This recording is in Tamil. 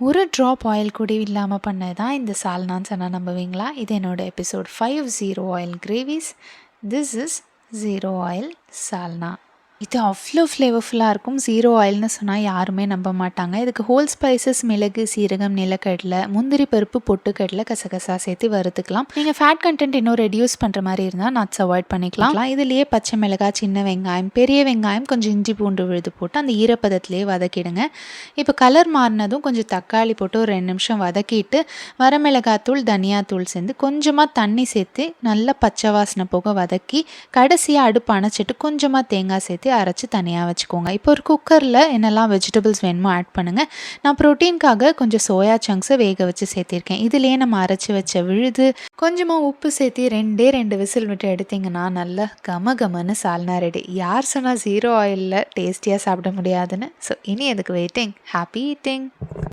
ஒரு ட்ராப் ஆயில் கூட இல்லாமல் பண்ணது தான் இந்த சால்னான்னு சொன்னால் நம்புவீங்களா? இது என்னோடய episode 5 0 oil gravies. This is 0 oil salna. இது அவ்வளோ ஃப்ளேவர்ஃபுல்லாக இருக்கும். 0 ஆயில்னு சொன்னால் யாருமே நம்ப மாட்டாங்க. இதுக்கு ஹோல் ஸ்பைசஸ் மிளகு, சீரகம், நிலக்கடலை, முந்திரி பருப்பு, பொட்டுக்கடலை, கசகசா சேர்த்து வறுத்துக்கலாம். நீங்கள் ஃபேட் கண்டென்ட் இன்னும் ரெடியூஸ் பண்ணுற மாதிரி இருந்தால் நட்ஸ் அவாய்ட் பண்ணிக்கலாம். இதுலேயே பச்சை மிளகாய், சின்ன வெங்காயம், பெரிய வெங்காயம், கொஞ்சம் இஞ்சி பூண்டு விழுது போட்டு அந்த ஈரப்பதத்திலே வதக்கிடுங்க. இப்போ கலர் மாறினதும் கொஞ்சம் தக்காளி போட்டு ஒரு 2 நிமிஷம் வதக்கிட்டு வரமிளகாத்தூள், தனியாத்தூள் சேர்ந்து கொஞ்சமாக தண்ணி சேர்த்து நல்லா பச்சை வாசனை போக வதக்கி கடைசியாக அடுப்பு அணைச்சிட்டு கொஞ்சமாக தேங்காய் சேர்த்து அரைச்சி தனியாக வச்சுக்கோங்க. இப்போ ஒரு குக்கரில் என்னெல்லாம் வெஜிடபிள்ஸ் வேணுமோ ஆட் பண்ணுங்கள். நான் ப்ரோட்டீனுக்காக கொஞ்சம் சோயா சங்க்ஸை வேக வச்சு சேர்த்திருக்கேன். இதுலேயே நம்ம அரைச்சி வச்ச விழுது, கொஞ்சமாக உப்பு சேர்த்து 2 விசில் விட்டு எடுத்திங்கன்னா நல்லா கமகமன்னு சால்னா ரெடி. யார் சொன்னால் 0 ஆயிலில் டேஸ்டியாக சாப்பிட முடியாதுன்னு? ஸோ இனி எதுக்கு வெயிட்டிங்? Happy eating.